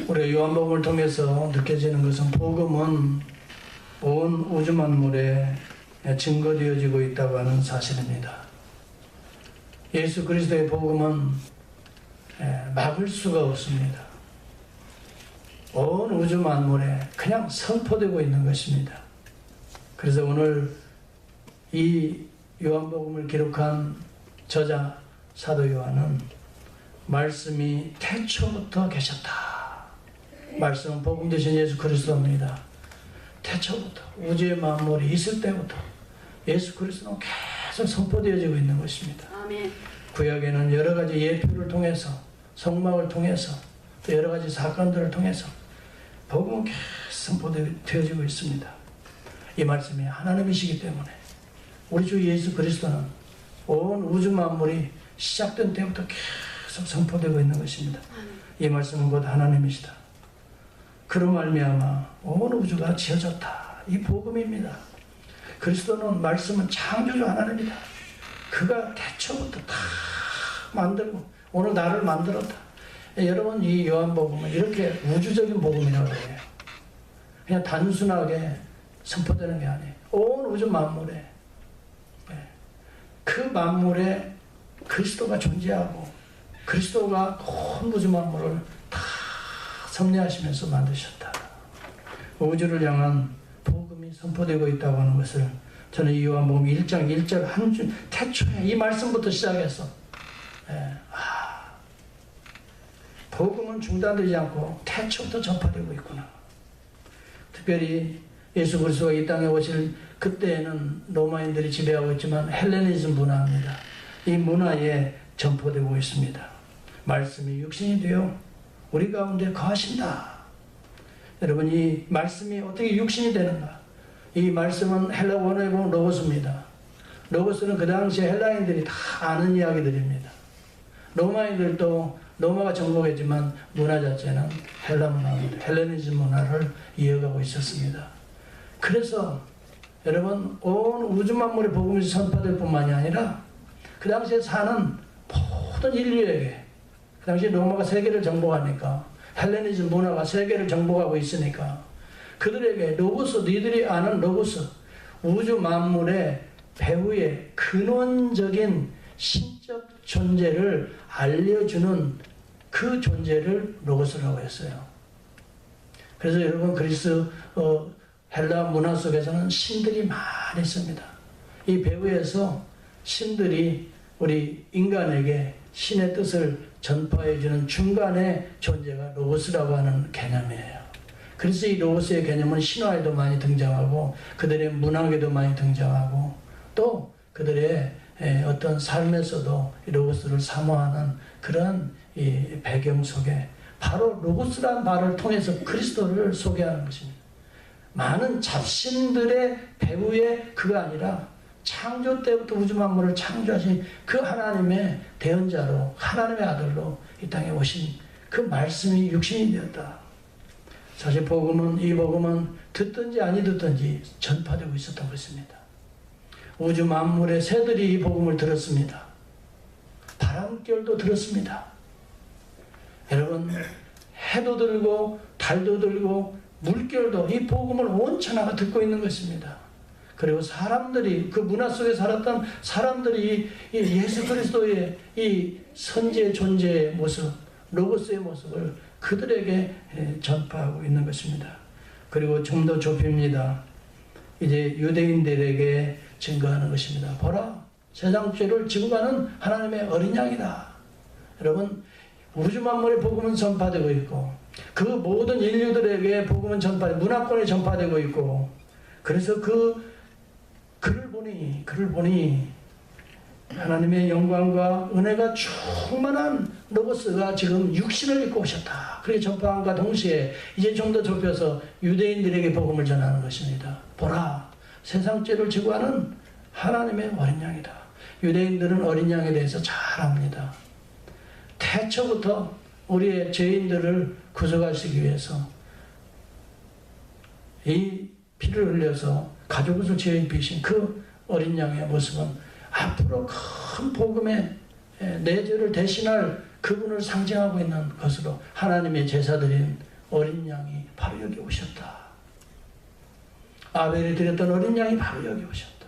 우리가 요한복음을 통해서 느껴지는 것은 복음은 온 우주 만물에 증거되어지고 있다고 하는 사실입니다. 예수 그리스도의 복음은 막을 수가 없습니다. 온 우주 만물에 그냥 선포되고 있는 것입니다. 그래서 오늘 이 요한복음을 기록한 저자 사도 요한은 말씀이 태초부터 계셨다. 말씀은 복음 되신 예수 그리스도입니다. 태초부터 우주의 만물이 있을 때부터 예수 그리스도는 계속 선포되어지고 있는 것입니다. 아멘. 구약에는 여러 가지 예표를 통해서 성막을 통해서 또 여러 가지 사건들을 통해서 복음은 계속 선포되어지고 있습니다. 이 말씀이 하나님이시기 때문에 우리 주 예수 그리스도는 온 우주 만물이 시작된 때부터 계속 선포되고 있는 것입니다. 이 말씀은 곧 하나님이시다. 그로 말미암아 온 우주가 지어졌다. 이 복음입니다. 그리스도는 말씀은 창조주 하나님이다. 그가 태초부터 다 만들고 오늘 나를 만들었다. 여러분 이 요한복음은 이렇게 우주적인 복음이라고 해요. 그냥 단순하게 선포되는 게 아니에요. 온 우주 만물에 그 만물에 그리스도가 존재하고 그리스도가 온 우주 만물을 다 섭리하시면서 만드셨다. 우주를 향한 복음이 선포되고 있다고 하는 것을 저는 이 요한복음 1장 1절 한 줄 태초에 이 말씀부터 시작해서 복음은 중단되지 않고 태초부터 전파되고 있구나. 특별히 예수 그리스도가 이 땅에 오실 그때에는 로마인들이 지배하고 있지만 헬레니즘 문화입니다. 이 문화에 전포되고 있습니다. 말씀이 육신이 되어 우리 가운데 거하신다. 여러분 이 말씀이 어떻게 육신이 되는가? 이 말씀은 헬라 원어에 보면 로고스입니다. 로고스는 그 당시에 헬라인들이 다 아는 이야기들입니다. 로마인들도 로마가 정복했지만 문화 자체는 헬라 문화입니다. 헬레니즘 문화를 이어가고 있었습니다. 그래서 여러분 온 우주 만물의 복음이 선포될 뿐만이 아니라 그 당시에 사는 모든 인류에게 그 당시에 로마가 세계를 정복하니까 헬레니즘 문화가 세계를 정복하고 있으니까 그들에게 로고스, 니들이 아는 로고스, 우주 만물의 배후의 근원적인 신적 존재를 알려주는 그 존재를 로고스라고 했어요. 그래서 여러분 그리스 헬라 문화 속에서는 신들이 많이 있습니다. 이 배후에서 신들이 우리 인간에게 신의 뜻을 전파해주는 중간의 존재가 로고스라고 하는 개념이에요. 그래서 이 로고스의 개념은 신화에도 많이 등장하고 그들의 문학에도 많이 등장하고 또 그들의 어떤 삶에서도 이 로고스를 사모하는 그런 이 배경 속에 바로 로고스라는 말을 통해서 그리스도를 소개하는 것입니다. 많은 잡신들의 배후에 그가 아니라 창조 때부터 우주 만물을 창조하신 그 하나님의 대언자로 하나님의 아들로 이 땅에 오신 그 말씀이 육신이 되었다. 사실 복음은 이 복음은 듣든지 아니 듣든지 전파되고 있었던 것입니다. 우주 만물의 새들이 이 복음을 들었습니다. 바람결도 들었습니다. 여러분 해도 들고 달도 들고 물결도 이 복음을 온 천하가 듣고 있는 것입니다. 그리고 사람들이 그 문화 속에 살았던 사람들이 이 예수 그리스도의 이 선지의 존재의 모습, 로고스의 모습을 그들에게 전파하고 있는 것입니다. 그리고 좀 더 좁힙니다. 이제 유대인들에게 증거하는 것입니다. 보라, 세상 죄를 지고 가는 하나님의 어린 양이다. 여러분 우주 만물의 복음은 전파되고 있고 그 모든 인류들에게 복음은 문화권에 전파되고 있고 그래서 그를 보니 하나님의 영광과 은혜가 충만한 로고스가 지금 육신을 입고 오셨다. 그렇게 전파함과 동시에 이제 좀 더 좁혀서 유대인들에게 복음을 전하는 것입니다. 보라, 세상 죄를 지고 하는 하나님의 어린 양이다. 유대인들은 어린 양에 대해서 잘 압니다. 태초부터 우리의 죄인들을 구속하시기 위해서 이 피를 흘려서 가죽옷을 지어 입히신 그 어린 양의 모습은 앞으로 큰 복음의 내 죄를 대신할 그분을 상징하고 있는 것으로 하나님의 제사드린 어린 양이 바로 여기 오셨다. 아벨이 드렸던 어린 양이 바로 여기 오셨다.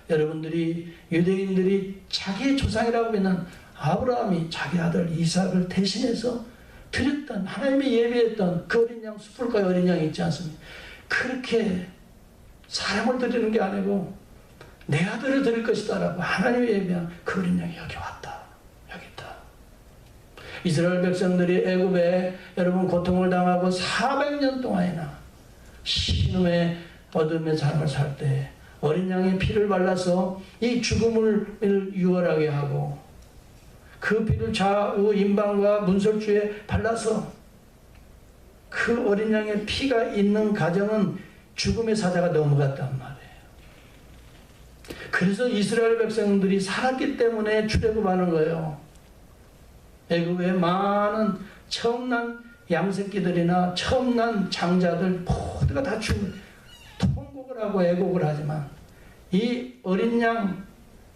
여러분들이, 유대인들이 자기의 조상이라고 믿는 아브라함이 자기 아들 이삭을 대신해서 드렸던, 하나님이 예비했던 그 어린 양, 숯불가의 어린 양이 있지 않습니까? 그렇게 사람을 드리는 게 아니고 내 아들을 드릴 것이다 라고 하나님이 예비한 그 어린 양이 여기 왔다. 여기 있다. 이스라엘 백성들이 애굽에 여러분 고통을 당하고 400년 동안이나 신음의 어둠의 삶을 살 때 어린 양의 피를 발라서 이 죽음을 유월하게 하고 그 피를 좌우 임방과 문설주에 발라서 그 어린 양의 피가 있는 가정은 죽음의 사자가 넘어갔단 말이에요. 그래서 이스라엘 백성들이 살았기 때문에 출애굽하는 거예요. 애굽에 많은 처음 난 양새끼들이나 처음 난 장자들 모두가 다 죽은, 통곡을 하고 애곡을 하지만 이 어린 양,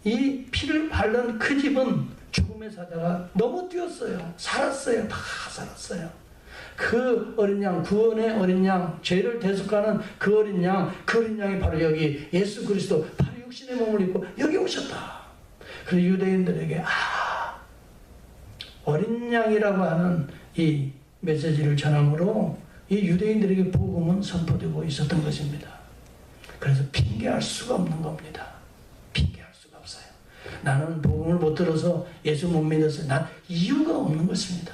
이 피를 바른 그 집은 죽음의 사자가 너무 뛰었어요. 살았어요. 다 살았어요. 그 어린 양, 구원의 어린 양, 죄를 대속하는 그 어린 양, 그 어린 양이 바로 여기 예수 그리스도, 바로 육신의 몸을 입고 여기 오셨다. 그래서 유대인들에게 어린 양이라고 하는 이 메시지를 전함으로 이 유대인들에게 복음은 선포되고 있었던 것입니다. 그래서 핑계할 수가 없는 겁니다. 핑계할 수가 없어요. 나는 복음을 못 들어서 예수 못 믿었어요. 난 이유가 없는 것입니다.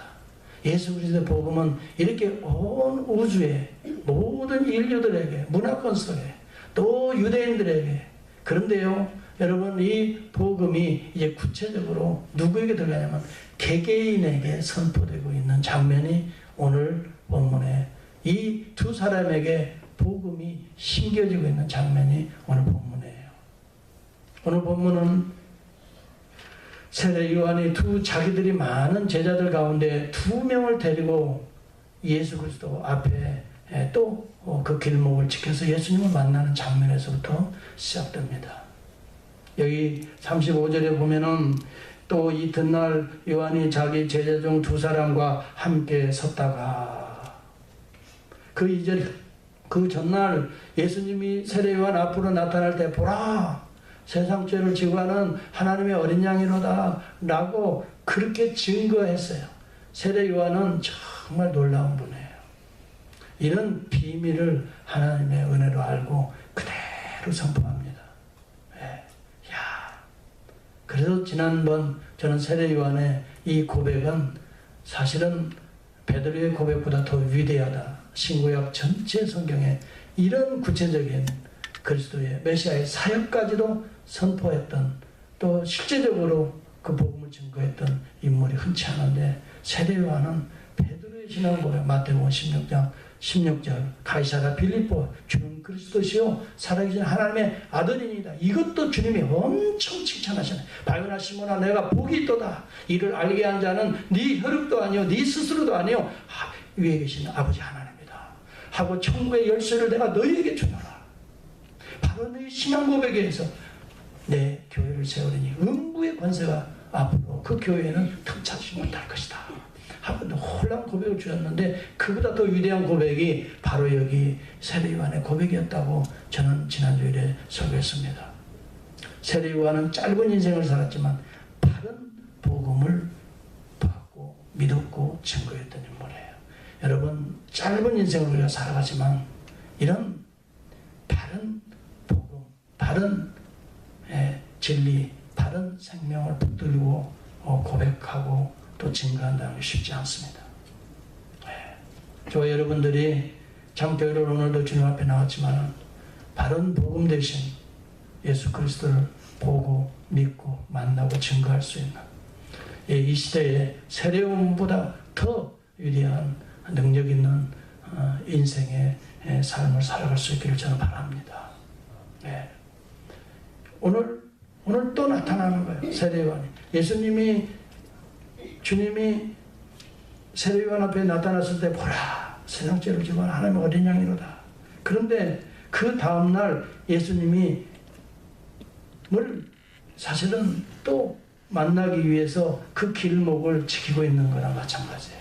예수 그리스도의 복음은 이렇게 온 우주에 모든 인류들에게, 문화권 속에, 또 유대인들에게, 그런데요 여러분, 이 복음이 이제 구체적으로 누구에게 들어가냐면 개개인에게 선포되고 있는 장면이 오늘 본문에 이 두 사람에게 복음이 심겨지고 있는 장면이 오늘 본문이에요. 오늘 본문은 세례 요한이 자기들이 많은 제자들 가운데 2명을 데리고 예수 그리스도 앞에 또 그 길목을 지켜서 예수님을 만나는 장면에서부터 시작됩니다. 여기 35절에 보면은 또 이튿날 요한이 자기 제자 중 2사람과 함께 섰다가, 그 이전, 그 전날 예수님이 세례 요한 앞으로 나타날 때 보라 세상 죄를 지고 가는 하나님의 어린 양이로다 라고 그렇게 증거했어요. 세례 요한은 정말 놀라운 분이에요. 이런 비밀을 하나님의 은혜로 알고 그대로 선포합니다. 그래서 지난번 저는 세례 요한의 이 고백은 사실은 베드로의 고백보다 더 위대하다. 신구약 전체 성경에 이런 구체적인 그리스도의 메시아의 사역까지도 선포했던, 또 실제적으로 그 복음을 증거했던 인물이 흔치 않은데, 세례 요한은 베드로의 신앙 고백, 마태복음 16절 가이사랴 빌립보, 주는 그리스도시요 살아계신 하나님의 아들이니이다. 이것도 주님이 엄청 칭찬하시네. 바요나 시몬아 내가 복이 있도다. 이를 알게 한 자는 네 혈육도 아니요 네 스스로도 아니요 위에 계신 아버지 하나님이다 하고 천국의 열쇠를 내가 너희에게 주노라. 바로 너희 신앙 고백에 의해서 내 교회를 세우리니 음부의 권세가 앞으로 그 교회에는 틈차지 못할 것이다 하고 놀라운 고백을 주셨는데, 그보다 더 위대한 고백이 바로 여기 세례 요한의 고백이었다고 저는 지난주일에 설교했습니다. 세례 요한은 짧은 인생을 살았지만 바른 복음을 받고 믿었고 증거했던 인물이에요. 여러분, 짧은 인생을 우리가 살아가지만 이런 바른 복음, 바른 진리, 바른 생명을 붙들고 고백하고 또 증거한다는 게 쉽지 않습니다. 저와 여러분들이 장교회를 오늘도 주님 앞에 나왔지만 바른 복음 대신 예수 그리스도를 보고 믿고 만나고 증거할 수 있는 이 시대에 세례요한보다 더 위대한 능력 있는 인생의 삶을 살아갈 수 있기를 저는 바랍니다. 오늘 또 나타나는 거예요. 세례요한이. 주님이 세례요한 앞에 나타났을 때 보라 세상 죄를 지고 하나님의 어린 양이로다. 그런데 그 다음날 예수님이 사실은 또 만나기 위해서 그 길목을 지키고 있는 거랑 마찬가지예요.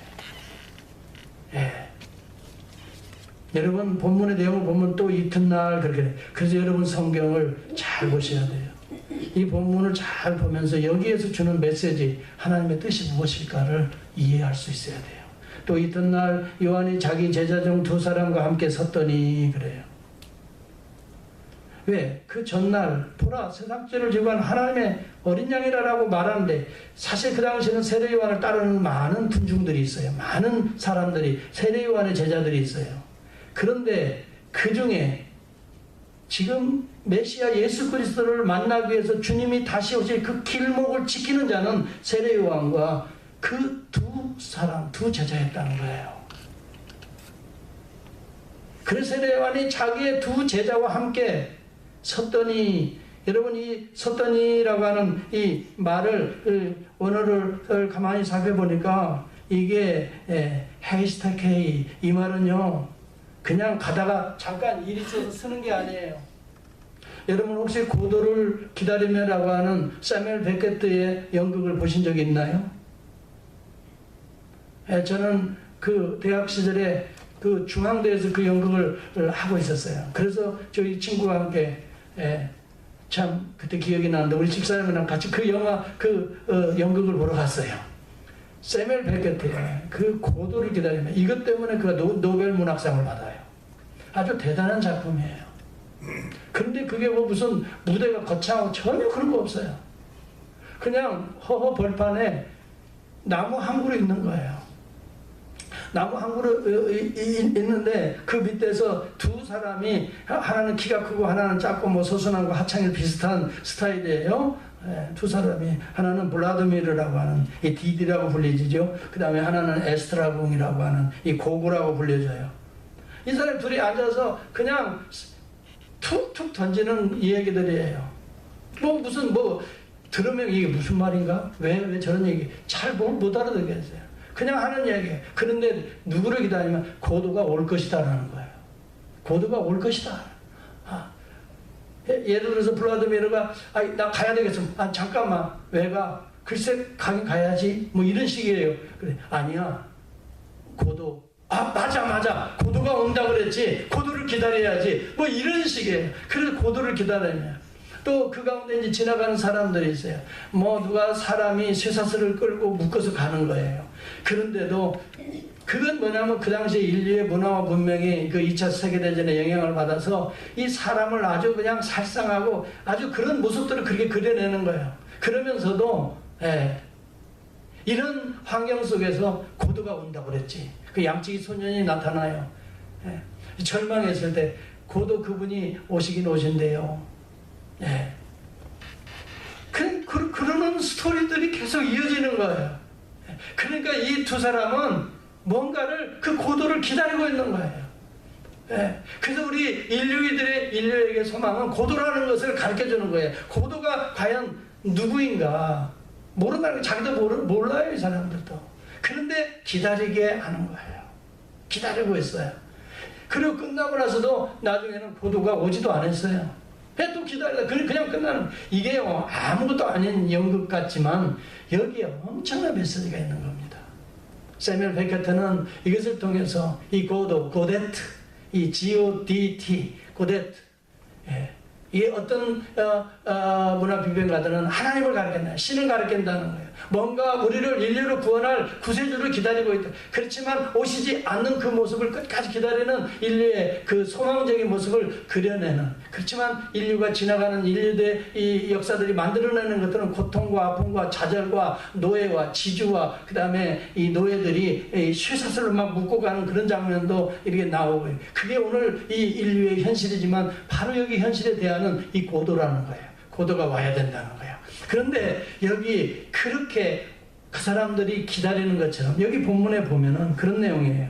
여러분 본문의 내용을 보면 또 이튿날 그렇게 돼. 그래서 여러분 성경을 잘 보셔야 돼요. 이 본문을 잘 보면서 여기에서 주는 메시지, 하나님의 뜻이 무엇일까를 이해할 수 있어야 돼요. 또 이튿날 요한이 자기 제자 중 2사람과 함께 섰더니 그래요. 왜? 그 전날 보라 세상죄를 지고 한 하나님의 어린 양이라고 말하는데, 사실 그 당시에는 세례 요한을 따르는 많은 군중들이 있어요. 많은 사람들이, 세례 요한의 제자들이 있어요. 그런데 그 중에 지금 메시아 예수 그리스도를 만나기 위해서 주님이 다시 오실 그 길목을 지키는 자는 세례 요한과 그 2사람, 2 제자였다는 거예요. 그래서 세례 요한이 자기의 2 제자와 함께 섰더니, 여러분 이 섰더니라고 하는 이 말을, 원어를 가만히 살펴보니까 이게 헤이스타케이, 이 말은요 그냥 가다가 잠깐 일 있어서 쓰는 게 아니에요. 여러분 혹시 고도를 기다리며라고 하는 사뮤엘 베켓트의 연극을 보신 적이 있나요? 저는 그 대학 시절에 그 중앙대에서 그 연극을 하고 있었어요. 그래서 저희 친구와 함께 참 그때 기억이 나는데, 우리 집사람이랑 같이 그 영화 연극을 보러 갔어요. 사뮤엘 베켓트의 그 고도를 기다리며, 이것 때문에 그가 노벨 문학상을 받아요. 아주 대단한 작품이에요. 그런데 그게 뭐 무슨 무대가 거창하고 전혀 그런 거 없어요. 그냥 허허 벌판에 나무 한 그루 있는 거예요. 나무 한 그루 있는데 그 밑에서 2사람이, 하나는 키가 크고 하나는 작고 뭐 서순환과 하창일 비슷한 스타일이에요. 2사람이, 하나는 블라드미르라고 하는 이 디디라고 불리지죠. 그 다음에 하나는 에스트라궁이라고 하는 이 고구라고 불려져요. 이 사람 둘이 앉아서 그냥 툭툭 던지는 이야기들이에요. 들으면 이게 무슨 말인가? 왜 저런 얘기? 잘 못 알아듣겠어요. 그냥 하는 얘기예요. 그런데 누구를 기다리면 고도가 올 것이다라는 거예요. 고도가 올 것이다. 예를 들어서 블라드미르가 나 가야 되겠어. 잠깐만. 왜 가? 글쎄 가긴 가야지. 뭐 이런 식이에요. 그래. 아니야. 고도. 맞아. 고도가 온다 그랬지. 고도를 기다려야지. 뭐 이런 식이에요. 그래서 고도를 기다리면. 또 그 가운데 이제 지나가는 사람들이 있어요. 뭐 누가 사람이 쇠사슬을 끌고 묶어서 가는 거예요. 그런데도 그건 뭐냐면 그 당시에 인류의 문화와 문명이 그 2차 세계대전에 영향을 받아서 이 사람을 아주 그냥 살상하고 아주 그런 모습들을 그렇게 그려내는 거예요. 그러면서도 이런 환경 속에서 고도가 온다고 그랬지. 그 양치기 소년이 나타나요. 절망했을 때 고도 그분이 오시긴 오신대요. 그러는 스토리들이 계속 이어지는 거예요. 그러니까 이 2사람은 뭔가를, 그 고도를 기다리고 있는 거예요. 그래서 우리 인류에게 소망은 고도라는 것을 가르쳐 주는 거예요. 고도가 과연 누구인가 모른다는 거, 자기도 몰라요, 이 사람들도. 그런데 기다리게 하는 거예요. 기다리고 있어요. 그리고 끝나고 나서도 나중에는 고도가 오지도 않았어요. 또 기다리다 그냥 끝나는, 이게 아무것도 아닌 연극 같지만 여기에 엄청난 메시지가 있는 겁니다. 사뮤엘 베켓트는 이것을 통해서 이 고데트, 이 G-O-D-T, 고데트, 이 어떤 문화 비평가들은 하나님을 가르친다, 신을 가르친다는 거예요. 뭔가 우리를 인류로 구원할 구세주를 기다리고 있다. 그렇지만 오시지 않는 그 모습을 끝까지 기다리는 인류의 그 소망적인 모습을 그려내는. 그렇지만 인류가 지나가는 인류의 이 역사들이 만들어내는 것들은 고통과 아픔과 좌절과 노예와 지주와 그 다음에 이 노예들이 쇠사슬로 막 묶고 가는 그런 장면도 이렇게 나오고, 그게 오늘 이 인류의 현실이지만 바로 여기 현실에 대한 이 고도라는 거예요. 고도가 와야 된다는 거예요. 그런데 여기 그렇게 그 사람들이 기다리는 것처럼 여기 본문에 보면은 그런 내용이에요.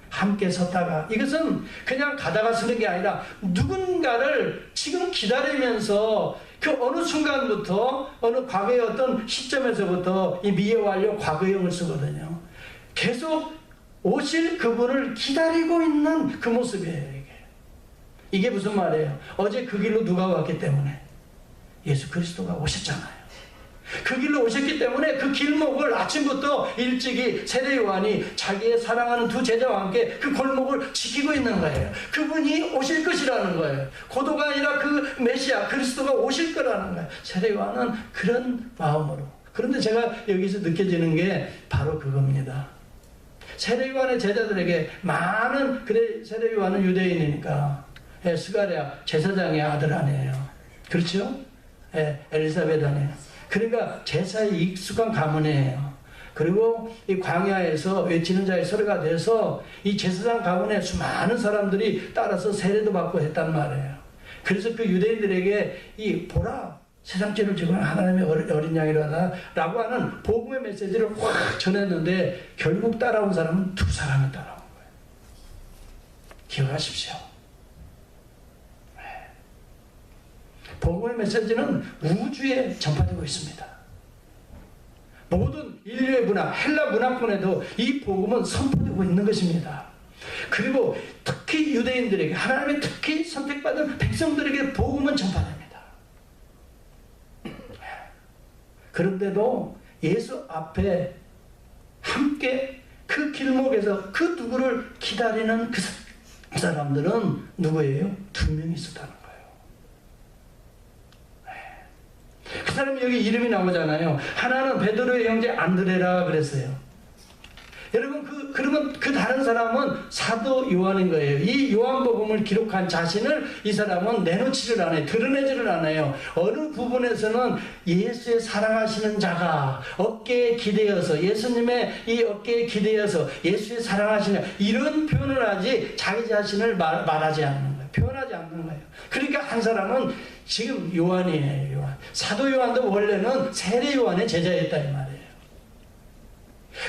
함께 섰다가, 이것은 그냥 가다가 서는 게 아니라 누군가를 지금 기다리면서 그 어느 순간부터, 어느 과거의 어떤 시점에서부터 이 미래 완료 과거형을 쓰거든요. 계속 오실 그분을 기다리고 있는 그 모습이에요. 이게 무슨 말이에요? 어제 그 길로 누가 왔기 때문에 예수 그리스도가 오셨잖아요. 그 길로 오셨기 때문에 그 길목을 아침부터 일찍이 세례 요한이 자기의 사랑하는 두 제자와 함께 그 골목을 지키고 있는 거예요. 그분이 오실 것이라는 거예요. 고도가 아니라 그 메시아 그리스도가 오실 거라는 거예요. 세례 요한은 그런 마음으로. 그런데 제가 여기서 느껴지는 게 바로 그겁니다. 세례 요한의 제자들에게 많은, 그래 세례 요한은 유대인이니까 스가랴 제사장의 아들 아니에요. 그렇죠? 엘리사벳 아니에요. 그러니까 제사에 익숙한 가문이에요. 그리고 이 광야에서 외치는 자의 소리가 돼서 이 제사장 가문에 수많은 사람들이 따라서 세례도 받고 했단 말이에요. 그래서 그 유대인들에게 이 보라 세상 죄를 지고 하나님의 어린 양이라다 라고 하는 복음의 메시지를 확 전했는데 결국 따라온 사람은 두 사람이 따라온 거예요. 기억하십시오. 복음의 메시지는 우주에 전파되고 있습니다. 모든 인류의 문화, 헬라 문화권에도 이 복음은 선포되고 있는 것입니다. 그리고 특히 유대인들에게, 하나님의 특히 선택받은 백성들에게 복음은 전파됩니다. 그런데도 예수 앞에 함께 그 길목에서 그 누구를 기다리는 그 사람들은 누구예요? 두 명이 있었다는 거예요. 그 사람이 여기 이름이 나오잖아요. 하나는 베드로의 형제 안드레라 그랬어요. 여러분 그러면 그 다른 사람은 사도 요한인 거예요. 이 요한복음을 기록한 자신을 이 사람은 내놓지를 않아요. 드러내지를 않아요. 어느 부분에서는 예수의 사랑하시는 자가 어깨에 기대어서, 예수님의 이 어깨에 기대어서 예수의 사랑하시는 자, 이런 표현을 하지 자기 자신을 말하지 않는 거예요. 표현하지 않는 거예요. 그러니까 한 사람은 지금 요한이에요. 요한. 사도 요한도 원래는 세례 요한의 제자였다 이 말이에요.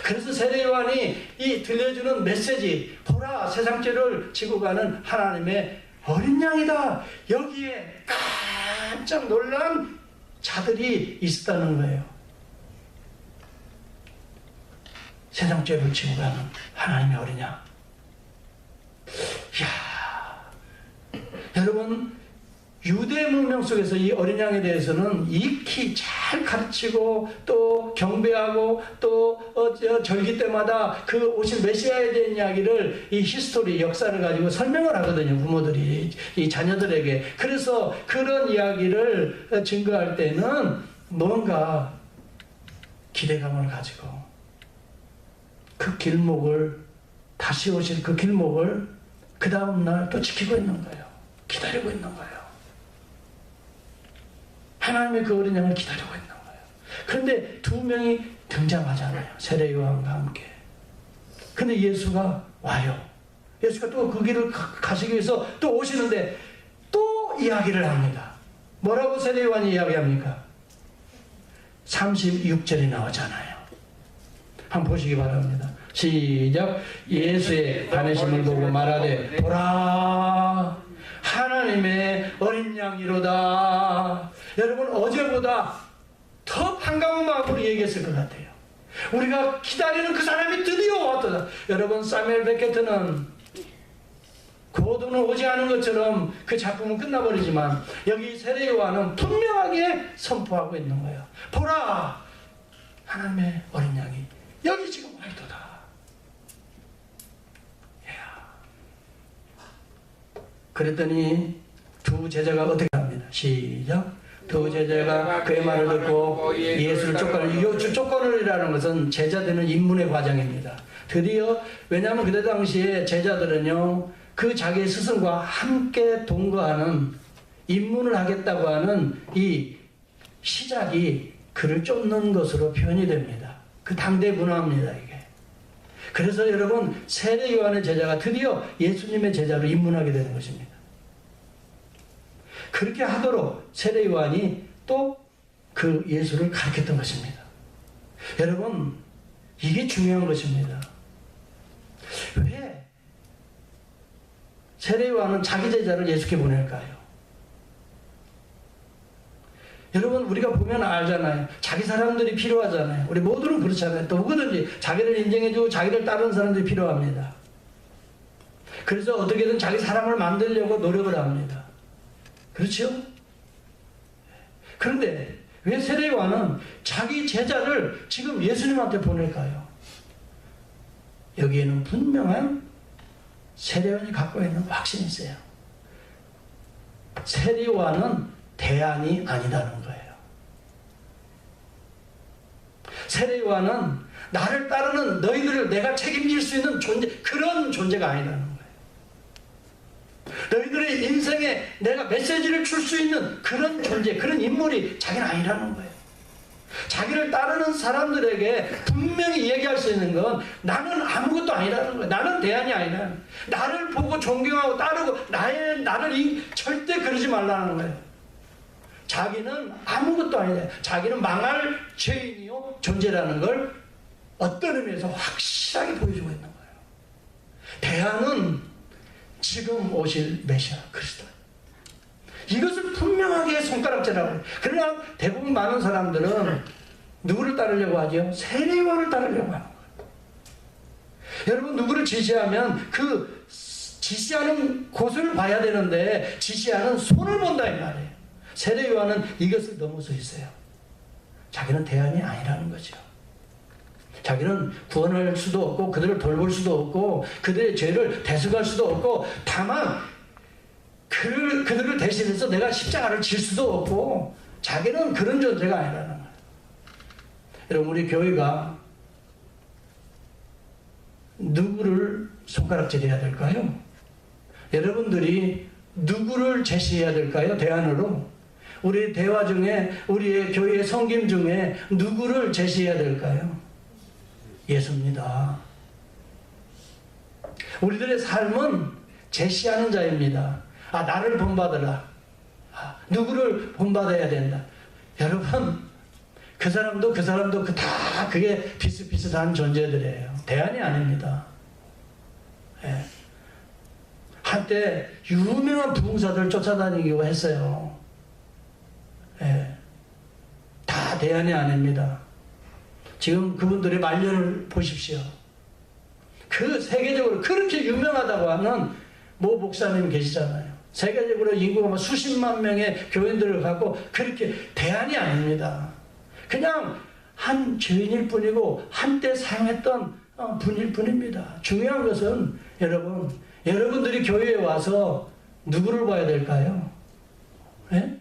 그래서 세례 요한이 이 들려주는 메시지, 보라 세상 죄를 지고 가는 하나님의 어린 양이다. 여기에 깜짝 놀란 자들이 있었다는 거예요. 세상 죄를 지고 가는 하나님의 어린 양. 이야, 여러분 유대 문명 속에서 이 어린 양에 대해서는 익히 잘 가르치고 또 경배하고 또 절기 때마다 그 오실 메시아에 대한 이야기를 이 히스토리 역사를 가지고 설명을 하거든요. 부모들이 이 자녀들에게. 그래서 그런 이야기를 증거할 때는 뭔가 기대감을 가지고 그 길목을, 다시 오실 그 길목을 그 다음날 또 지키고 있는 거예요. 기다리고 있는 거예요. 하나님의 그 어린 양을 기다리고 있는 거예요. 그런데 두 명이 등장하잖아요. 세례 요한과 함께. 근데 예수가 와요. 예수가 또 그 길을 가시기 위해서 또 오시는데 또 이야기를 합니다. 뭐라고 세례 요한이 이야기합니까? 36절이 나오잖아요. 한번 보시기 바랍니다. 시작. 예수의 반해심을 보고 말하되 보라 하나님의 어린 양이로다. 여러분 어제보다 더 반가운 마음으로 얘기했을 것 같아요. 우리가 기다리는 그 사람이 드디어 왔다. 여러분 사무엘 베케트는 고도는 오지 않은 것처럼 그 작품은 끝나버리지만 여기 세례 요한은 분명하게 선포하고 있는 거예요. 보라 하나님의 어린 양이 여기 지금 와 있도다. 그랬더니 두 제자가 어떻게 합니다. 시작. 두 제자가 그의 말을 듣고 예수를 쫓겨내라는 것은 제자들은 입문의 과정입니다. 드디어 왜냐하면 그때 당시에 제자들은요 그 자기의 스승과 함께 동거하는 입문을 하겠다고 하는 이 시작이 그를 쫓는 것으로 표현이 됩니다. 그 당대 문화입니다 이게. 그래서 여러분 세례 요한의 제자가 드디어 예수님의 제자로 입문하게 되는 것입니다. 그렇게 하도록 세례 요한이 또 그 예수를 가르쳤던 것입니다. 여러분 이게 중요한 것입니다. 왜 세례 요한은 자기 제자를 예수께 보낼까요? 여러분 우리가 보면 알잖아요. 자기 사람들이 필요하잖아요. 우리 모두는 그렇잖아요. 또 누구든지 자기를 인정해주고 자기를 따르는 사람들이 필요합니다. 그래서 어떻게든 자기 사람을 만들려고 노력을 합니다. 그렇죠? 그런데 왜 세례요한은 자기 제자를 지금 예수님한테 보낼까요? 여기에는 분명한 세례요한이 갖고 있는 확신이 있어요. 세례요한은 대안이 아니다는 거예요. 세례요한은 나를 따르는 너희들을 내가 책임질 수 있는 그런 존재가 아니라는 거예요. 너희들의 인생에 내가 메시지를 줄 수 있는 그런 존재, 그런 인물이 자기는 아니라는 거예요. 자기를 따르는 사람들에게 분명히 얘기할 수 있는 건 나는 아무것도 아니라는 거예요. 나는 대안이 아니라, 나를 보고 존경하고 따르고 나를 절대 그러지 말라는 거예요. 자기는 아무것도 아니다. 자기는 망할 죄인이요 존재라는 걸 어떤 의미에서 확실하게 보여주고 있는 거예요. 대안은 지금 오실 메시아 그리스도. 이것을 분명하게 손가락질하고 해요. 그러나 대부분 많은 사람들은 누구를 따르려고 하죠? 세례요한을 따르려고 하는 거예요. 여러분, 누구를 지시하면 그 지시하는 곳을 봐야 되는데 지시하는 손을 본다 이 말이에요. 세례요한은 이것을 넘어서 있어요. 자기는 대안이 아니라는 거죠. 자기는 구원할 수도 없고 그들을 돌볼 수도 없고 그들의 죄를 대속할 수도 없고 다만 그들을 대신해서 내가 십자가를 질 수도 없고 자기는 그런 존재가 아니라는 거예요. 여러분, 우리 교회가 누구를 손가락질해야 될까요? 여러분들이 누구를 제시해야 될까요? 대안으로. 우리 대화 중에, 우리의 교회의 섬김 중에 누구를 제시해야 될까요? 예수입니다. 우리들의 삶은 제시하는 자입니다. 아, 나를 본받으라. 아, 누구를 본받아야 된다. 여러분, 그 사람도 다 그게 비슷비슷한 존재들이에요. 대안이 아닙니다. 예. 한때 유명한 부흥사들 쫓아다니기도 했어요. 예. 다 대안이 아닙니다. 지금 그분들의 말년을 보십시오. 그 세계적으로 그렇게 유명하다고 하는 모 목사님 계시잖아요. 세계적으로 인구가 수십만 명의 교인들을 갖고 그렇게 대안이 아닙니다. 그냥 한 죄인일 뿐이고 한때 사용했던 분일 뿐입니다. 중요한 것은 여러분들이 교회에 와서 누구를 봐야 될까요? 네?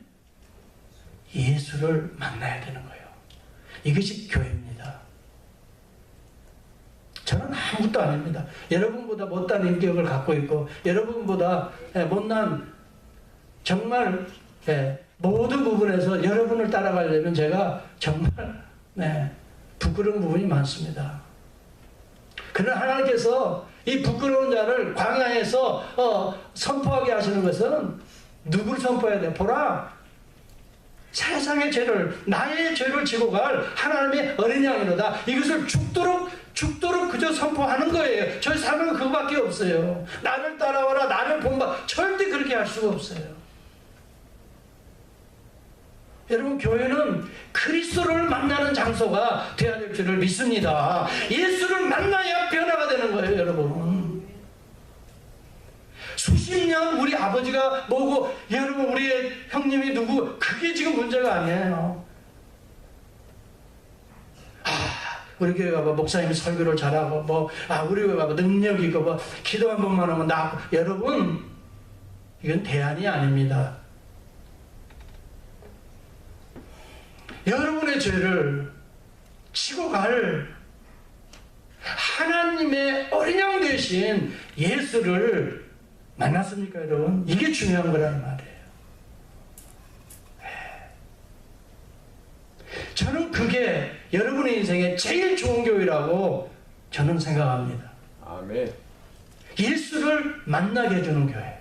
예수를 만나야 되는 거예요. 이것이 교회입니다. 저는 아무것도 아닙니다. 여러분보다 못한 인격을 갖고 있고 여러분보다 못난 정말 모든 부분에서 여러분을 따라가려면 제가 정말 부끄러운 부분이 많습니다. 그러나 하나님께서 이 부끄러운 자를 광야에서 선포하게 하시는 것은 누구를 선포해야 돼? 보라, 세상의 죄를, 나의 죄를 지고 갈 하나님의 어린 양이로다. 이것을 죽도록 그저 선포하는 거예요. 저희 삶은 그거밖에 없어요. 나를 따라와라, 나를 본받, 절대 그렇게 할 수가 없어요. 여러분, 교회는 그리스도를 만나는 장소가 되어야 될 줄을 믿습니다. 예수를 만나야 변화가 되는 거예요, 여러분. 수십 년 우리 아버지가 뭐고, 여러분, 우리의 형님이 누구, 그게 지금 문제가 아니에요. 우리 교회 가봐, 목사님이 설교를 잘하고, 우리 교회 가봐, 능력이 있고, 기도 한 번만 하면 나고. 여러분, 이건 대안이 아닙니다. 여러분의 죄를 치고 갈 하나님의 어린 양 되신 예수를 만났습니까, 여러분? 이게 중요한 거라는 말이에요. 저는 그게 여러분의 인생에 제일 좋은 교회라고 저는 생각합니다. 아멘. 예수를 만나게 해주는 교회.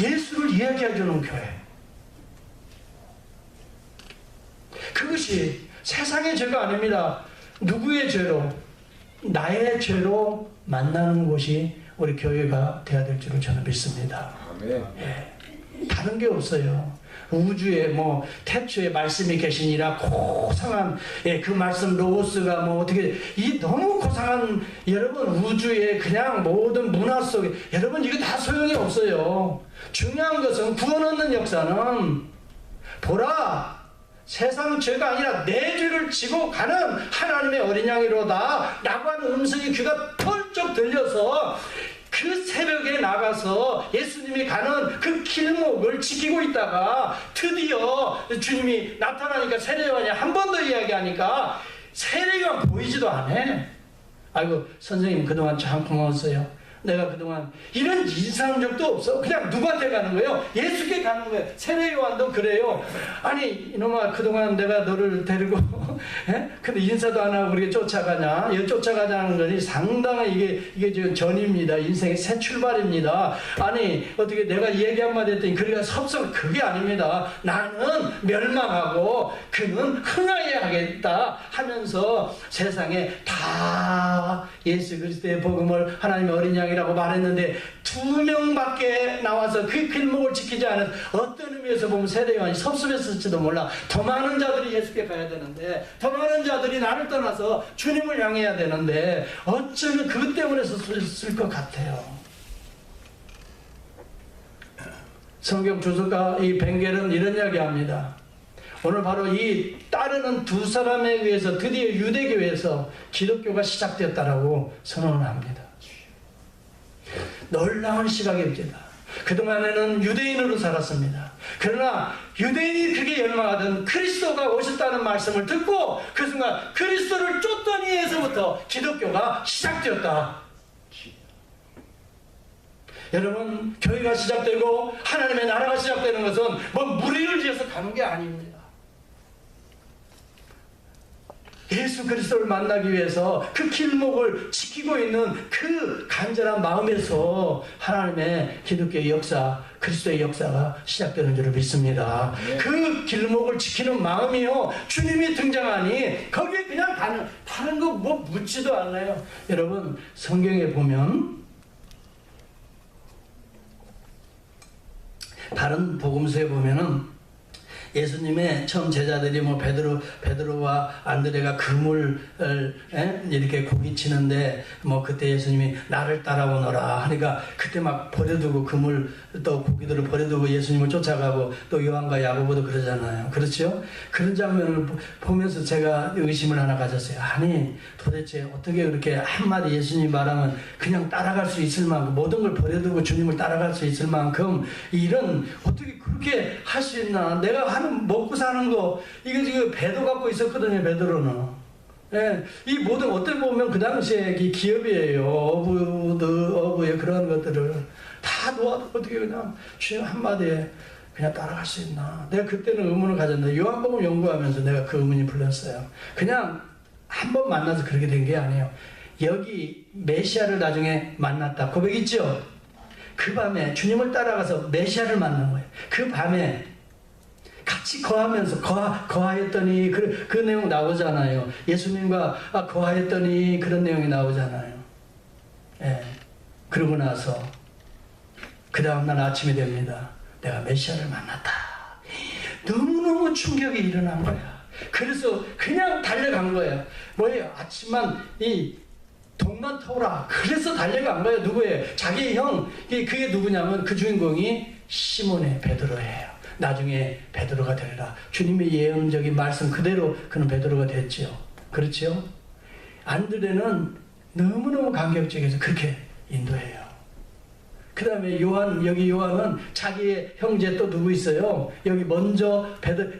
예수를 이야기해주는 교회. 그것이 세상의 죄가 아닙니다. 누구의 죄로? 나의 죄로 만나는 곳이 우리 교회가 되어야 될 줄을 저는 믿습니다. 아멘. 다른 게 없어요. 우주에 태초에 말씀이 계시니라 고상한 그 말씀 로고스가 어떻게 이 너무 고상한 세상은 여러분 우주의 그냥 모든 문화 속에 여러분 이거 다 소용이 없어요. 중요한 것은 구원 얻는 역사는 보라 세상 죄가 아니라 내 죄를 지고 가는 하나님의 어린 양이로다 라고 하는 음성이 귀가 펄쩍 들려서 그 새벽에 나가서 예수님이 가는 그 길목을 지키고 있다가 드디어 주님이 나타나니까 세례요한이 한 번 더 이야기하니까 세례가 보이지도 않아. 아이고 선생님 그동안 참 고마웠어요. 내가 그동안 이런 인사한 적도 없어. 그냥 누구한테 가는 거예요? 예수께 가는 거예요. 세례요한도 그래요. 아니 이놈아 그동안 내가 너를 데리고 근데 인사도 안 하고 그렇게 쫓아가냐? 이 쫓아가자는 거니 상당히 이게 지금 전입니다. 인생의 새 출발입니다. 아니 어떻게 내가 얘기 한마디 했더니 그러니까 섭섭 그게 아닙니다. 나는 멸망하고 그는 흥하게 하겠다 하면서 세상에 다 예수 그리스도의 복음을 하나님의 어린 양이라고 말했는데 2명밖에 나와서 그 길목을 지키지 않은 어떤 의미에서 보면 세례요한이 섭섭했을지도 몰라. 더 많은 자들이 예수께 가야 되는데 더 많은 자들이 나를 떠나서 주님을 향해야 되는데 어쩌면 그것 때문에 썼을 것 같아요. 성경 주석가 이 벵겔은 이런 이야기합니다. 오늘 바로 이 따르는 두 사람에 의해서 드디어 유대교에서 기독교가 시작되었다라고 선언을 합니다. 놀라운 시각입니다. 그동안에는 유대인으로 살았습니다. 그러나 유대인이 그게 열망하던 그리스도가 오셨다는 말씀을 듣고 그 순간 그리스도를 쫓던 이에서부터 기독교가 시작되었다. 여러분 교회가 시작되고 하나님의 나라가 시작되는 것은 뭐 무리를 지어서 가는 게 아닙니다. 예수 그리스도를 만나기 위해서 그 길목을 지키고 있는 그 간절한 마음에서 하나님의 기독교의 역사, 그리스도의 역사가 시작되는 줄을 믿습니다. 네. 그 길목을 지키는 마음이요. 주님이 등장하니 거기에 그냥 가는 다른 거 뭐 묻지도 않아요. 여러분 성경에 보면 다른 복음서에 보면은 예수님의 처음 제자들이 뭐 베드로와 안드레가 그물을 이렇게 고기치는데 뭐 그때 예수님이 나를 따라오너라 하니까 그때 막 버려두고 그물 또 고기들을 버려두고 예수님을 쫓아가고 또 요한과 야고보도 그러잖아요. 그렇죠? 그런 장면을 보면서 제가 의심을 하나 가졌어요. 아니 도대체 어떻게 그렇게 한마디 예수님 말하면 그냥 따라갈 수 있을 만큼 모든 걸 버려두고 주님을 따라갈 수 있을 만큼 이런 어떻게 그렇게 할 수 있나. 내가 하는 먹고 사는 거 이거 지금 배도 갖고 있었거든요. 베드로는. 예, 이 모든 어떻게 보면 그 당시에 기업이에요. 어부의 그런 것들을 다 놓아도 어떻게 그냥 주님 한마디에 그냥 따라갈 수 있나. 내가 그때는 의문을 가졌는데 요한복음 연구하면서 내가 그 의문이 풀렸어요. 그냥 한 번 만나서 그렇게 된 게 아니에요. 여기 메시아를 나중에 만났다. 고백 있죠? 그 밤에 주님을 따라가서 메시아를 만난 거예요. 그 밤에 같이 거하면서 거하였더니 그 내용 나오잖아요. 예수님과 거하였더니 그런 내용이 나오잖아요. 예. 그러고 나서 그 다음날 아침이 됩니다. 내가 메시아를 만났다. 너무너무 충격이 일어난 거야. 그래서 그냥 달려간 거예요. 뭐예요? 아침만 동만 터오라. 그래서 달려간 거예요. 누구예요? 자기 형. 그게 누구냐면 그 주인공이 시몬의 베드로예요. 나중에 베드로가 되리라. 주님의 예언적인 말씀 그대로 그는 베드로가 됐죠. 그렇죠? 안드레는 너무너무 감격적이어서 그렇게 인도해요. 그 다음에 여기 요한은 자기의 형제 또 누구 있어요? 여기 먼저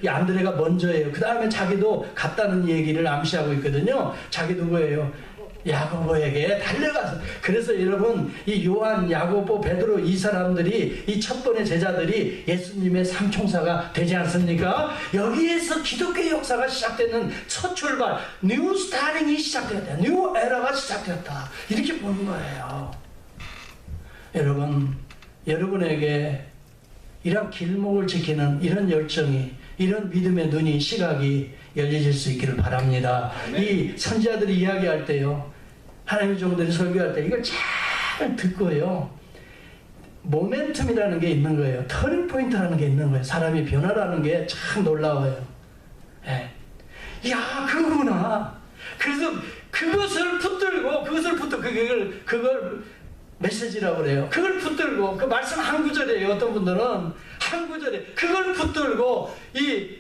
안드레가 먼저예요. 그 다음에 자기도 갔다는 얘기를 암시하고 있거든요. 자기 누구예요? 야고보에게 달려가서. 그래서 여러분 이 요한, 야고보, 베드로 이 사람들이 이 첫 번의 제자들이 예수님의 삼총사가 되지 않습니까? 여기에서 기독교의 역사가 시작되는 첫 출발, 뉴 스타링이 시작되었다. 뉴 에라가 시작되었다. 이렇게 보는 거예요. 여러분, 여러분에게 이런 길목을 지키는 이런 열정이, 이런 믿음의 눈이, 시각이 열려질 수 있기를 바랍니다. 네. 이 선지자들이 이야기할 때요, 하나님의 종들이 설교할 때 이걸 잘 듣고요, 모멘텀이라는 게 있는 거예요. 터닝 포인트라는 게 있는 거예요. 사람이 변화라는 게 참 놀라워요. 예. 야, 그거구나. 그래서 그것을 붙들고 또 그걸 메시지라고 그래요. 그걸 붙들고, 그 말씀 한 구절이에요. 어떤 분들은 한 구절에 그걸 붙들고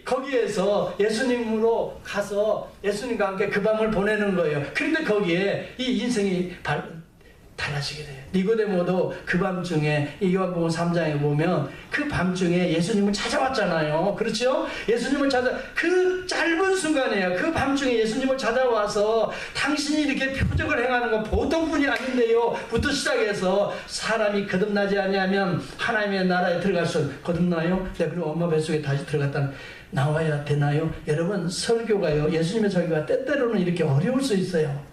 거기에서 예수님으로 가서 예수님과 함께 그 밤을 보내는 거예요. 그런데 거기에 이 인생이 달라지게 돼요. 니고데모도 그 밤중에 요한복음 3장에 보면 그 밤중에 예수님을 찾아왔잖아요. 그렇죠? 예수님을 그 짧은 순간이에요. 그 밤중에 예수님을 찾아와서 당신이 이렇게 표적을 행하는 건 보통 분이 아닌데요 부터 시작해서 사람이 거듭나지 아니하면 하나님의 나라에 들어갈 수 거듭나요? 네, 그리고 엄마 뱃속에 다시 들어갔다 나와야 되나요? 여러분, 설교가요, 예수님의 설교가 때때로는 이렇게 어려울 수 있어요.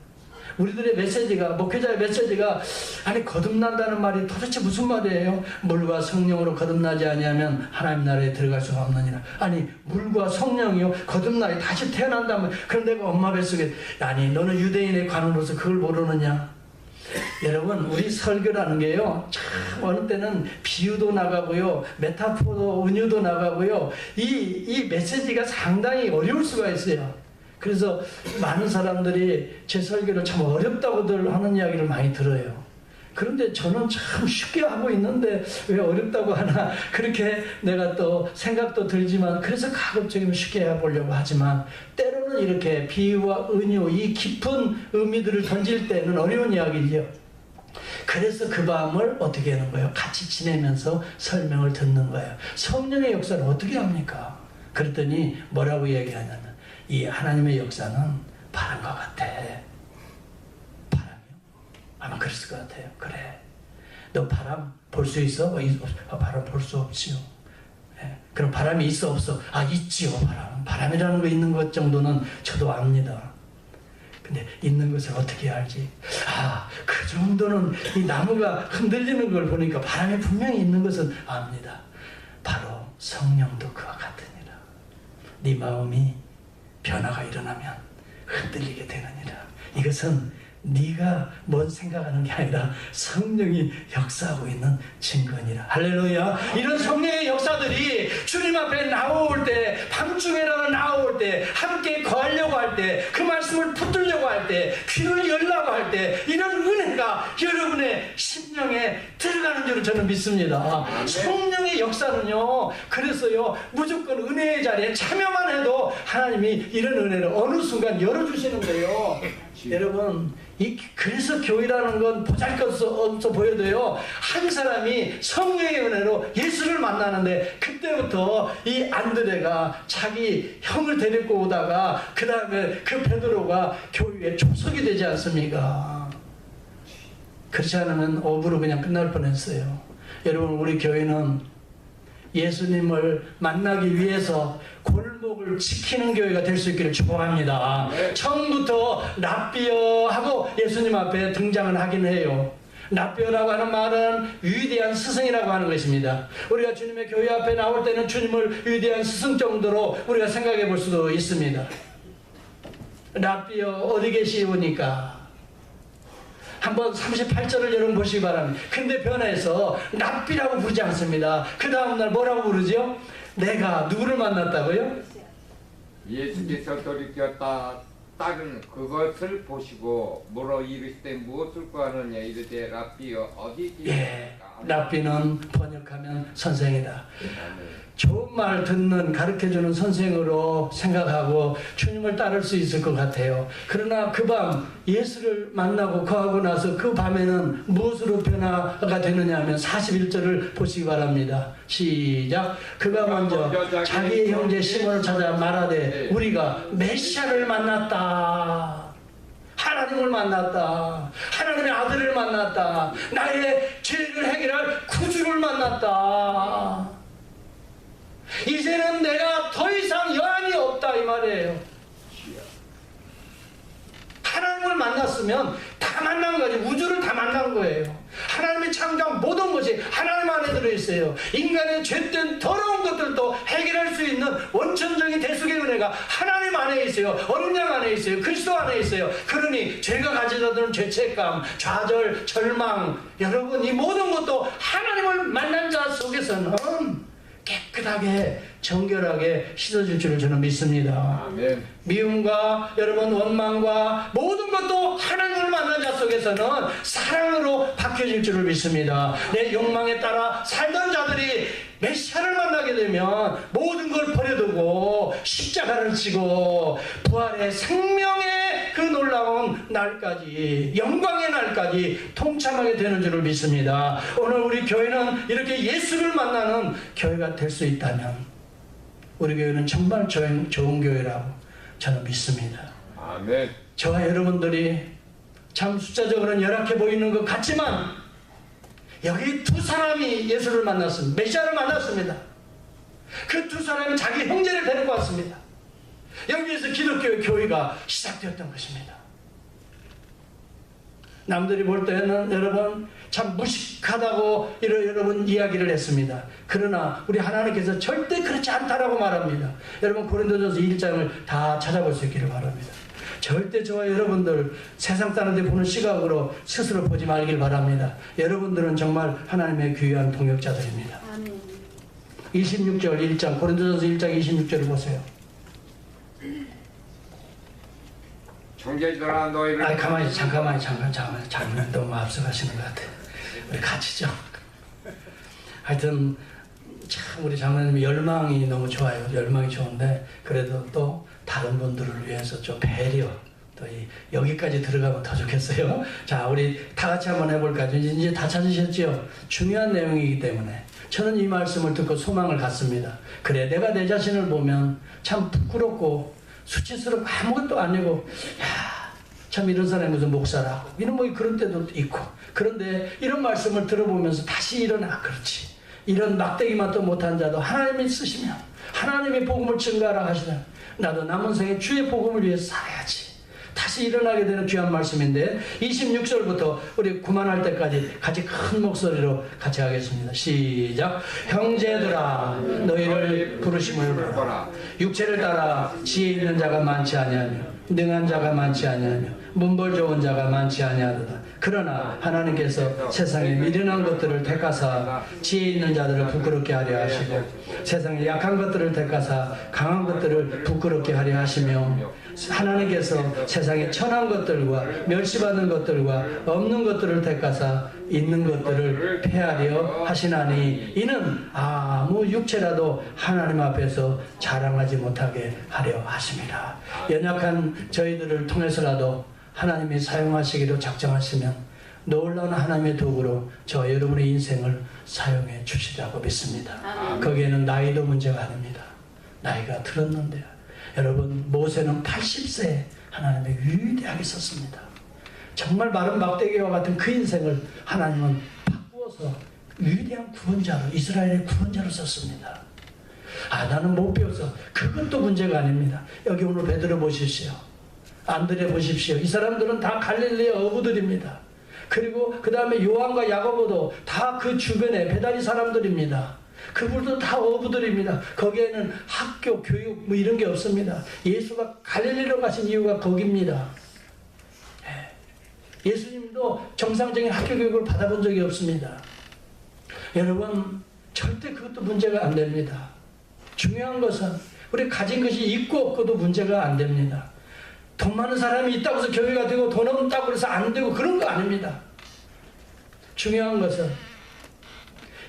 우리들의 메시지가, 목회자의 메시지가, 아니 거듭난다는 말이 도대체 무슨 말이에요? 물과 성령으로 거듭나지 아니하면 하나님 나라에 들어갈 수가 없느니라. 아니 물과 성령이요, 거듭나게 다시 태어난다면, 그럼 내가 엄마 뱃속에, 아니 너는 유대인의 관으로서 그걸 모르느냐? 여러분, 우리 설교라는 게요, 참 어느 때는 비유도 나가고요, 메타포도, 은유도 나가고요, 이 메시지가 상당히 어려울 수가 있어요. 그래서 많은 사람들이 제 설교를 참 어렵다고들 하는 이야기를 많이 들어요. 그런데 저는 참 쉽게 하고 있는데 왜 어렵다고 하나, 그렇게 내가 또 생각도 들지만, 그래서 가급적이면 쉽게 해보려고 하지만, 때로는 이렇게 비유와 은유, 이 깊은 의미들을 던질 때는 어려운 이야기죠. 그래서 그 밤을 어떻게 하는 거예요? 같이 지내면서 설명을 듣는 거예요. 성령의 역사를 어떻게 합니까? 그랬더니 뭐라고 얘기하냐면, 이 하나님의 역사는 바람과 같아. 바람이요? 아마 그랬을 것 같아요. 그래. 너 바람 볼 수 있어? 바람 볼 수 없지요. 예. 그럼 바람이 있어 없어? 있지요. 바람이라는 거 있는 것 정도는 저도 압니다. 근데 있는 것을 어떻게 알지? 그 정도는 이 나무가 흔들리는 걸 보니까 바람이 분명히 있는 것은 압니다. 바로 성령도 그와 같으니라. 네 마음이 변화가 일어나면 흔들리게 되느니라. 이것은 네가 뭔 생각하는 게 아니라 성령이 역사하고 있는 증거니라. 할렐루야. 이런 성령의 역사들이 주님 앞에 나올 때, 밤중에라도 나올 때, 함께 거하려고 할 때, 그 말씀을 붙들려고 할 때, 귀를 열라고 할 때, 이런 은혜가 여러분의 심령에 들어가는 줄을 저는 믿습니다. 성령의 역사는요, 그래서요, 무조건 은혜의 자리에 참여만 해도 하나님이 이런 은혜를 어느 순간 열어주시는 거예요. 여러분, 그래서 교회라는 건 보잘것없어 보여도요, 한 사람이 성령의 은혜로 예수를 만나는데, 그때부터 이 안드레가 자기 형을 데리고 오다가 그 다음에 그 베드로가 교회에 초석이 되지 않습니까? 그렇지 않으면 업으로 그냥 끝날 뻔했어요. 여러분, 우리 교회는 예수님을 만나기 위해서 골목을 지키는 교회가 될 수 있기를 축복합니다. 처음부터 랍비어 하고 예수님 앞에 등장을 하긴 해요. 랍비어라고 하는 말은 위대한 스승이라고 하는 것입니다. 우리가 주님의 교회 앞에 나올 때는 주님을 위대한 스승 정도로 우리가 생각해 볼 수도 있습니다. 랍비어 어디 계시오니까? 한번 38절을 여러분 보시기 바랍니다. 근데 변해서 랍비라고 부르지 않습니다. 그 다음날 뭐라고 부르죠? 내가 누구를 만났다고요? 예수께서 돌이켰다. 딸은 그것을 보시고 물어 이르시되 무엇을 구하느냐 이르되 랍비여 어디 계십니까? 랍비는 번역하면 선생이다. 좋은 말 듣는, 가르쳐주는 선생으로 생각하고 주님을 따를 수 있을 것 같아요. 그러나 그 밤 예수를 만나고 거하고 나서 그 밤에는 무엇으로 변화가 되느냐 하면 41절을 보시기 바랍니다. 시작. 그가 먼저 자기의 형제 시몬을 찾아 말하되 우리가 메시아를 만났다. 하나님을 만났다. 하나님의 아들을 만났다. 나의 죄를 해결할 구주를 만났다. 이제는 내가 더 이상 여한이 없다 이 말이에요. 하나님을 만났으면 다 만난 거지. 우주를 다 만난 거예요. 하나님이 창조한 모든 것이 하나님 안에 들어있어요. 인간의 죄된 더러운 것들도 해결할 수 있는 원천적인 대속의 은혜가 하나님 안에 있어요. 어린 양 안에 있어요. 그리스도 안에 있어요. 그러니 죄가 가져다 주는 죄책감, 좌절, 절망, 여러분 이 모든 것도 하나님을 만난 자 속에서는 깨끗하게 정결하게 씻어줄 줄을 저는 믿습니다. 아멘. 미움과 여러분 원망과 모든 것도 하나님을 만난 자 속에서 위해서는 사랑으로 바뀌어질 줄을 믿습니다. 내 욕망에 따라 살던 자들이 메시아를 만나게 되면 모든 걸 버려두고 십자가를 지고 부활의 생명의 그 놀라운 날까지, 영광의 날까지 통참하게 되는 줄을 믿습니다. 오늘 우리 교회는 이렇게 예수를 만나는 교회가 될 수 있다면 우리 교회는 정말 좋은 교회라고 저는 믿습니다. 아멘. 저와 여러분들이 참 숫자적으로는 열악해 보이는 것 같지만 여기 두 사람이 예수를 만났습니다. 메시아를 만났습니다. 그 두 사람이 자기 형제를 데리고 왔습니다. 여기에서 기독교의 교회가 시작되었던 것입니다. 남들이 볼 때는 여러분 참 무식하다고 여러분 이야기를 했습니다. 그러나 우리 하나님께서 절대 그렇지 않다라고 말합니다. 여러분 고린도전서 1장을 다 찾아볼 수 있기를 바랍니다. 절대 저와 여러분들 세상 사람들이 보는 시각으로 스스로 보지 말길 바랍니다. 여러분들은 정말 하나님의 귀한 동역자들입니다. 26절 1장 고린도전서 1장 26절을 보세요. 형제들아 너희를 가만히 잠깐만 너무 앞서가시는 것 같아요. 우리 같이 좀 하여튼 참 우리 장로님 열망이 너무 좋아요. 열망이 좋은데 그래도 또 다른 분들을 위해서 좀 배려 또 여기까지 들어가면 더 좋겠어요. 자, 우리 다 같이 한번 해볼까요? 이제 다 찾으셨죠? 중요한 내용이기 때문에 저는 이 말씀을 듣고 소망을 갖습니다. 그래, 내가 내 자신을 보면 참 부끄럽고 수치스럽고 아무것도 아니고 참 이런 사람이 무슨 목사라고 이런 뭐 그런 때도 있고, 그런데 이런 말씀을 들어보면서 다시 일어나. 그렇지, 이런 막대기만 또 못한 자도 하나님이 쓰시면 하나님의 복음을 증가하라 하시면 나도 남은 생에 주의 복음을 위해서 살아야지. 다시 일어나게 되는 귀한 말씀인데 26절부터 우리 그만할 때까지 같이 큰 목소리로 같이 하겠습니다. 시작. 형제들아 너희를 부르심을 보라. 육체를 따라 지혜 있는 자가 많지 아니하며 능한 자가 많지 아니하며 문벌 좋은 자가 많지 아니하도다. 그러나 하나님께서 세상에 미련한 것들을 택하사 지혜 있는 자들을 부끄럽게 하려 하시고 세상에 약한 것들을 택하사 강한 것들을 부끄럽게 하려 하시며 하나님께서 세상에 천한 것들과 멸시받는 것들과 없는 것들을 택하사 있는 것들을 폐하려 하시나니 이는 아무 육체라도 하나님 앞에서 자랑하지 못하게 하려 하심이라. 연약한 저희들을 통해서라도 하나님이 사용하시기로 작정하시면 놀라운 하나님의 도구로 저 여러분의 인생을 사용해 주시라고 믿습니다. 거기에는 나이도 문제가 아닙니다. 나이가 들었는데요. 여러분 모세는 80세에 하나님의 위대하게 썼습니다. 정말 마른 막대기와 같은 그 인생을 하나님은 바꾸어서 위대한 구원자로, 이스라엘의 구원자로 썼습니다. 나는 못 배워서 그것도 문제가 아닙니다. 여기 오늘 베드로 보십시오. 안드레 보십시오. 이 사람들은 다 갈릴리 어부들입니다. 그리고 그 다음에 요한과 야고보도 다 그 주변에 배다리 사람들입니다. 그분도 다 어부들입니다. 거기에는 학교, 교육 뭐 이런 게 없습니다. 예수가 갈릴리로 가신 이유가 거기입니다. 예수님도 정상적인 학교 교육을 받아본 적이 없습니다. 여러분 절대 그것도 문제가 안 됩니다. 중요한 것은 우리 가진 것이 있고 없고도 문제가 안 됩니다. 돈 많은 사람이 있다고 해서 교회가 되고 돈 없다고 해서 안 되고 그런 거 아닙니다. 중요한 것은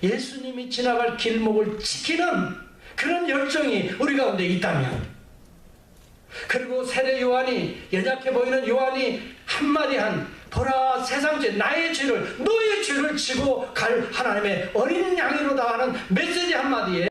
예수님이 지나갈 길목을 지키는 그런 열정이 우리 가운데 있다면, 그리고 세례 요한이, 연약해 보이는 요한이 한마디 한 보라 세상 죄 나의 죄를 너의 죄를 지고 갈 하나님의 어린 양이로다 하는 메시지 한마디에